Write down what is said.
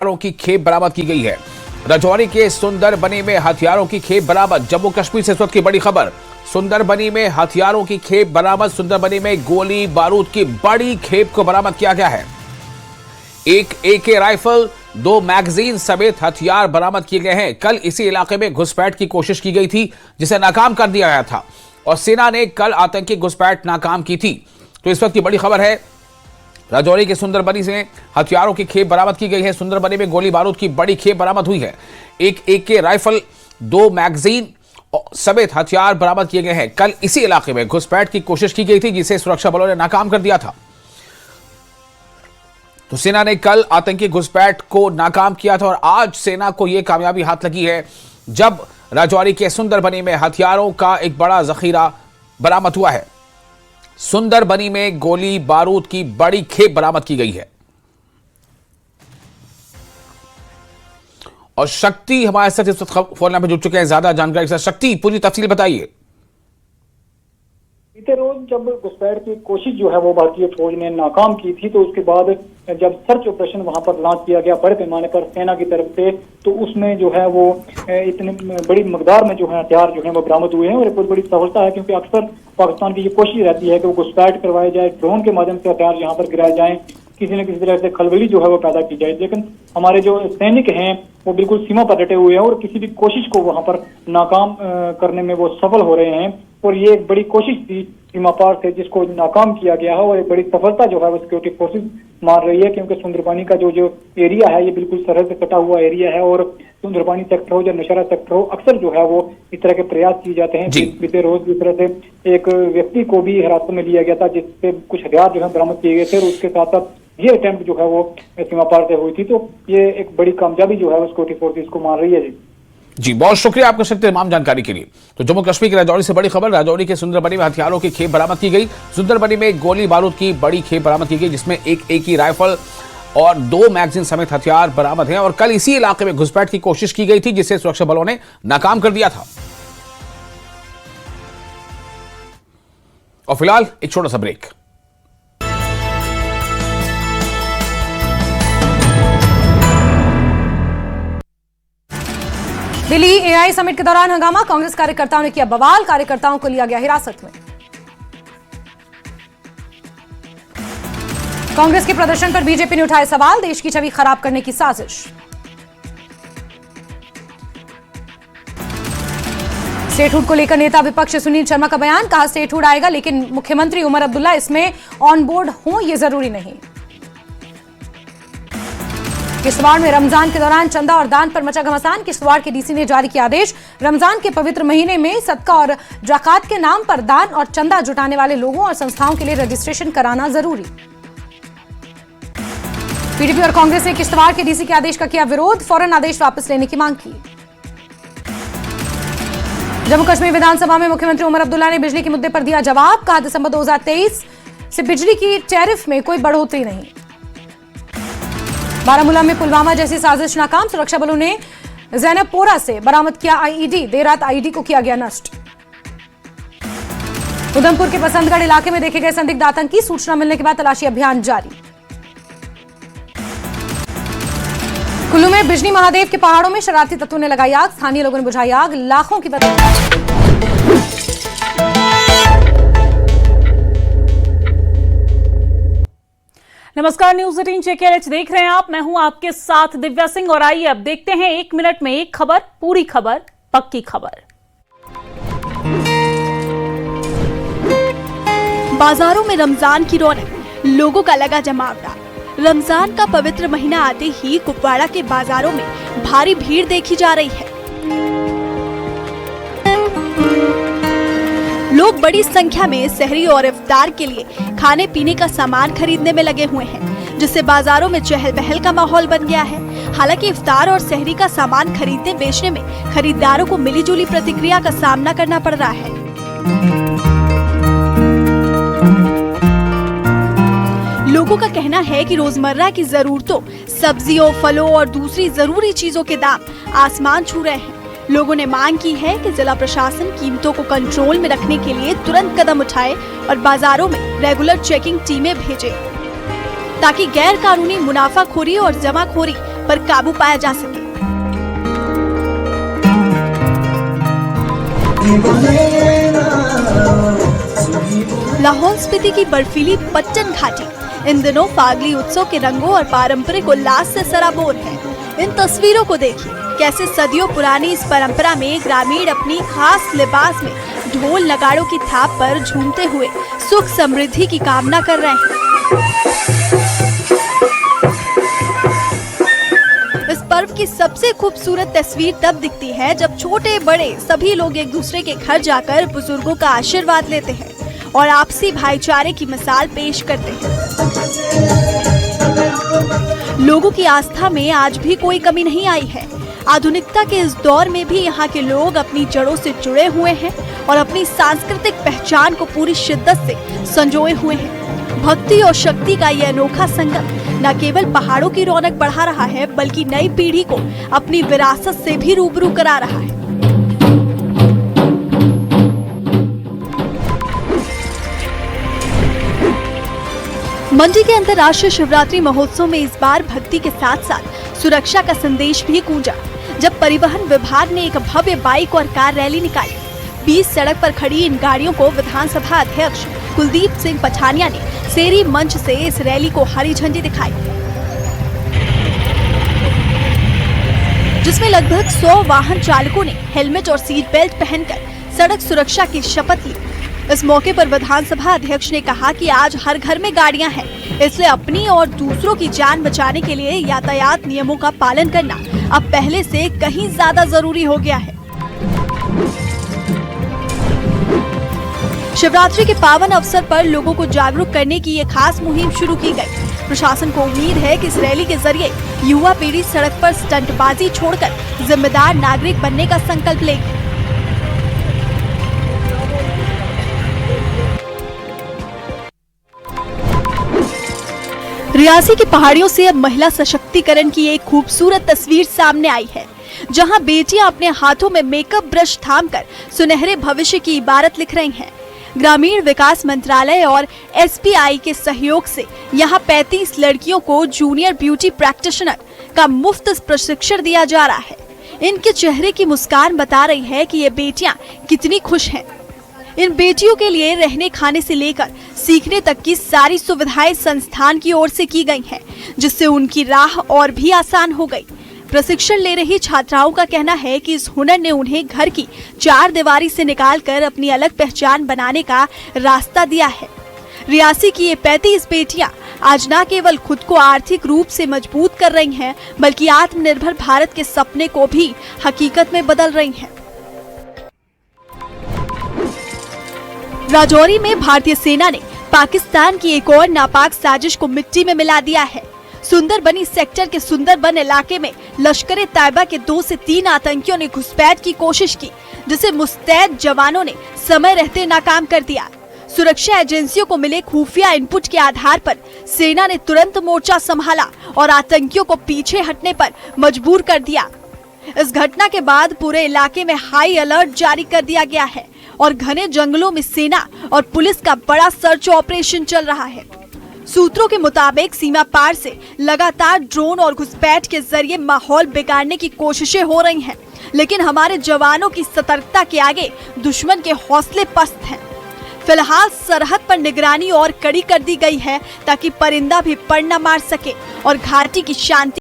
हथियारों की खेप बरामद की गई है। राजौरी के सुंदरबनी में हथियारों की खेप बरामद। जम्मू कश्मीर से इस वक्त की बड़ी खबर। सुंदरबनी में हथियारों की खेप बरामद। सुंदरबनी में गोली बारूद की बड़ी खेप को बरामद किया गया है। एक AK राइफल, 2 मैगजीन समेत हथियार बरामद किए गए हैं। कल इसी इलाके में घुसपैठ की कोशिश की गई थी, जिसे नाकाम कर दिया गया था और सेना ने कल आतंकी घुसपैठ नाकाम की थी। तो इस वक्त की बड़ी खबर है, राजौरी के सुंदरबनी से हथियारों की खेप बरामद की गई है। सुंदरबनी में गोली बारूद की बड़ी खेप बरामद हुई है। एक AK राइफल, 2 मैगजीन समेत हथियार बरामद किए गए हैं। कल इसी इलाके में घुसपैठ की कोशिश की गई थी, जिसे सुरक्षा बलों ने नाकाम कर दिया था। तो सेना ने कल आतंकी घुसपैठ को नाकाम किया था और आज सेना को यह कामयाबी हाथ लगी है, जब राजौरी के सुंदरबनी में हथियारों का एक बड़ा जखीरा बरामद हुआ है। सुंदरबनी में गोली बारूद की बड़ी खेप बरामद की गई है। और शक्ति हमारे साथ इस वक्त फोन लाइन पर जुड़ चुके हैं ज्यादा जानकारी के साथ। शक्ति, पूरी तफसील बताइए। बीते रोज जब घुसपैठ की कोशिश जो है वो भारतीय फौज ने नाकाम की थी, तो उसके बाद जब सर्च ऑपरेशन वहां पर लॉन्च किया गया बड़े पैमाने पर सेना की तरफ से, तो उसमें जो है वो इतनी बड़ी मकदार में जो है हथियार जो है वो बरामद हुए हैं। और एक बहुत बड़ी सफलता है, क्योंकि अक्सर पाकिस्तान की ये कोशिश रहती है कि वो घुसपैठ करवाए जाए, ड्रोन के माध्यम से हथियार यहाँ पर गिराए जाए, किसी न किसी तरह से खलबली जो है वो पैदा की जाए। लेकिन हमारे जो सैनिक हैं वो बिल्कुल सीमा पर डटे हुए हैं और किसी भी कोशिश को वहां पर नाकाम करने में वो सफल हो रहे हैं। और ये एक बड़ी कोशिश थी सीमा पार से, जिसको नाकाम किया गया है और एक बड़ी सफलता जो है वो सिक्योरिटी फोर्सेस मान रही है। क्योंकि सुंदरबनी का जो एरिया है ये बिल्कुल सरहद से कटा हुआ एरिया है और सुंदरबनी सेक्टर हो या नौशहरा सेक्टर हो, अक्सर जो है वो इस तरह के प्रयास किए जाते हैं। बीते रोज जिस तरह से एक व्यक्ति को भी हिरासत में लिया गया था, जिससे कुछ हथियार जो है बरामद किए गए थे और उसके साथ साथ ये अटेम्प्ट जो है वो सीमा पार से हुई थी। तो ये एक बड़ी कामयाबी जो है वो सिक्योरिटी फोर्सेस को मान रही है। जी, बहुत शुक्रिया आपका शक्ति तमाम जानकारी के लिए। तो जम्मू कश्मीर के राजौरी से बड़ी खबर। राजौरी के सुंदरबनी में हथियारों की खेप बरामद की गई। सुंदरबनी में गोली बारूद की बड़ी खेप बरामद की गई, जिसमें एक AK राइफल और 2 मैगजीन समेत हथियार बरामद हैं। और कल इसी इलाके में घुसपैठ की कोशिश की गई थी, जिसे सुरक्षा बलों ने नाकाम कर दिया था। और फिलहाल एक छोटा सा ब्रेक। दिल्ली AI समिट के दौरान हंगामा, कांग्रेस कार्यकर्ताओं ने किया बवाल, कार्यकर्ताओं को लिया गया हिरासत में। कांग्रेस के प्रदर्शन पर बीजेपी ने उठाए सवाल, देश की छवि खराब करने की साजिश। स्टेटहुड को लेकर नेता विपक्ष सुनील शर्मा का बयान, कहा स्टेटहुड आएगा लेकिन मुख्यमंत्री उमर अब्दुल्ला इसमें ऑन बोर्ड हो ये जरूरी नहीं। किश्तवाड़ में रमजान के दौरान चंदा और दान पर मचा घमासान, किश्तवाड़ के DC ने जारी किया आदेश। रमजान के पवित्र महीने में सदका और ज़कात के नाम पर दान और चंदा जुटाने वाले लोगों और संस्थाओं के लिए रजिस्ट्रेशन कराना जरूरी। PDP और कांग्रेस ने किश्तवाड़ के DC के आदेश का किया विरोध, फौरन आदेश वापस लेने की मांग की। जम्मू कश्मीर विधानसभा में मुख्यमंत्री उमर अब्दुल्ला ने बिजली के मुद्दे पर दिया जवाब, कहा दिसंबर 2023 से बिजली की टैरिफ में कोई बढ़ोतरी नहीं। बारामूला में पुलवामा जैसी साजिश नाकाम, सुरक्षा बलों ने जैनबपोरा से बरामद किया IED, देर रात IED को किया गया नष्ट। उधमपुर के बसंतगढ़ इलाके में देखे गए संदिग्ध आतंकी, सूचना मिलने के बाद तलाशी अभियान जारी। कुल्लू में बिजनी महादेव के पहाड़ों में शरारती तत्वों ने लगाई आग, स्थानीय लोगों ने बुझाई आग, लाखों की नमस्कार, न्यूज 18 JKLH देख रहे हैं आप। मैं हूं आपके साथ दिव्या सिंह और आइए अब देखते हैं 1 मिनट में एक खबर, पूरी खबर, पक्की खबर। बाजारों में रमजान की रौनक, लोगों का लगा जमावड़ा। रमजान का पवित्र महीना आते ही कुपवाड़ा के बाजारों में भारी भीड़ देखी जा रही है। लोग बड़ी संख्या में सहरी और इफ्तार के लिए खाने पीने का सामान खरीदने में लगे हुए हैं, जिससे बाजारों में चहल पहल का माहौल बन गया है। हालांकि इफ्तार और सहरी का सामान खरीदने बेचने में खरीदारों को मिलीजुली प्रतिक्रिया का सामना करना पड़ रहा है। लोगों का कहना है कि रोजमर्रा की जरूरतों, सब्जियों, फलों और दूसरी जरूरी चीजों के दाम आसमान छू रहे हैं। लोगों ने मांग की है कि जिला प्रशासन कीमतों को कंट्रोल में रखने के लिए तुरंत कदम उठाए और बाजारों में रेगुलर चेकिंग टीमें भेजे, ताकि गैर कानूनी मुनाफाखोरी और जमाखोरी पर काबू पाया जा सके। लाहौल स्पीति की बर्फीली पट्टन घाटी इन दिनों फागली उत्सव के रंगों और पारंपरिक उल्लास से सराबोर है। इन तस्वीरों को देखिए, कैसे सदियों पुरानी इस परंपरा में ग्रामीण अपनी खास लिबास में ढोल नगाड़ों की थाप पर झूमते हुए सुख समृद्धि की कामना कर रहे हैं। इस पर्व की सबसे खूबसूरत तस्वीर तब दिखती है जब छोटे बड़े सभी लोग एक दूसरे के घर जाकर बुजुर्गों का आशीर्वाद लेते हैं और आपसी भाईचारे की मिसाल पेश करते हैं। लोगों की आस्था में आज भी कोई कमी नहीं आई है। आधुनिकता के इस दौर में भी यहाँ के लोग अपनी जड़ों से जुड़े हुए हैं और अपनी सांस्कृतिक पहचान को पूरी शिद्दत से संजोए हुए हैं। भक्ति और शक्ति का ये अनोखा संगम न केवल पहाड़ों की रौनक बढ़ा रहा है, बल्कि नई पीढ़ी को अपनी विरासत से भी रूबरू करा रहा है। मंडी के अंतर्राष्ट्रीय शिवरात्रि महोत्सव में इस बार भक्ति के साथ साथ सुरक्षा का संदेश भी गूंजा, जब परिवहन विभाग ने एक भव्य बाइक और कार रैली निकाली। बीच सड़क पर खड़ी इन गाड़ियों को विधानसभा अध्यक्ष कुलदीप सिंह पठानिया ने सेरी मंच से इस रैली को हरी झंडी दिखाई, जिसमें लगभग 100 वाहन चालकों ने हेलमेट और सीट बेल्ट पहनकर सड़क सुरक्षा की शपथ ली। इस मौके पर विधानसभा अध्यक्ष ने कहा कि आज हर घर में गाड़ियां हैं, इसलिए अपनी और दूसरों की जान बचाने के लिए यातायात नियमों का पालन करना अब पहले से कहीं ज्यादा जरूरी हो गया है। शिवरात्रि के पावन अवसर पर लोगों को जागरूक करने की ये खास मुहिम शुरू की गई। प्रशासन को उम्मीद है कि इस रैली के जरिए युवा पीढ़ी सड़क पर स्टंटबाजी छोड़कर जिम्मेदार नागरिक बनने का संकल्प लेगी। रियासी की पहाड़ियों से अब महिला सशक्तिकरण की एक खूबसूरत तस्वीर सामने आई है, जहां बेटियां अपने हाथों में मेकअप ब्रश थामकर सुनहरे भविष्य की इबारत लिख रही हैं। ग्रामीण विकास मंत्रालय और SBI के सहयोग से यहां 35 लड़कियों को जूनियर ब्यूटी प्रैक्टिशनर का मुफ्त प्रशिक्षण दिया जा रहा है। इनके चेहरे की मुस्कान बता रही है कि ये बेटियां कितनी खुश हैं। इन बेटियों के लिए रहने खाने से लेकर सीखने तक की सारी सुविधाएं संस्थान की ओर से की गई हैं, जिससे उनकी राह और भी आसान हो गई। प्रशिक्षण ले रही छात्राओं का कहना है कि इस हुनर ने उन्हें घर की चार दीवारी से निकालकर अपनी अलग पहचान बनाने का रास्ता दिया है। रियासी की ये 35 बेटियां आज न केवल खुद को आर्थिक रूप से मजबूत कर रही हैं, बल्कि आत्मनिर्भर भारत के सपने को भी हकीकत में बदल रही हैं। राजौरी में भारतीय सेना ने पाकिस्तान की एक और नापाक साजिश को मिट्टी में मिला दिया है। सुंदरबनी सेक्टर के सुंदरबन इलाके में लश्कर तैयबा के 2 से 3 आतंकियों ने घुसपैठ की कोशिश की, जिसे मुस्तैद जवानों ने समय रहते नाकाम कर दिया। सुरक्षा एजेंसियों को मिले खुफिया इनपुट के आधार पर सेना ने तुरंत मोर्चा संभाला और आतंकियों को पीछे हटने पर मजबूर कर दिया। इस घटना के बाद पूरे इलाके में हाई अलर्ट जारी कर दिया गया है और घने जंगलों में सेना और पुलिस का बड़ा सर्च ऑपरेशन चल रहा है। सूत्रों के मुताबिक सीमा पार से लगातार ड्रोन और घुसपैठ के जरिए माहौल बिगाड़ने की कोशिशें हो रही हैं, लेकिन हमारे जवानों की सतर्कता के आगे दुश्मन के हौसले पस्त हैं। फिलहाल सरहद पर निगरानी और कड़ी कर दी गई है, ताकि परिंदा भी पर न मार सके और घाटी की शांति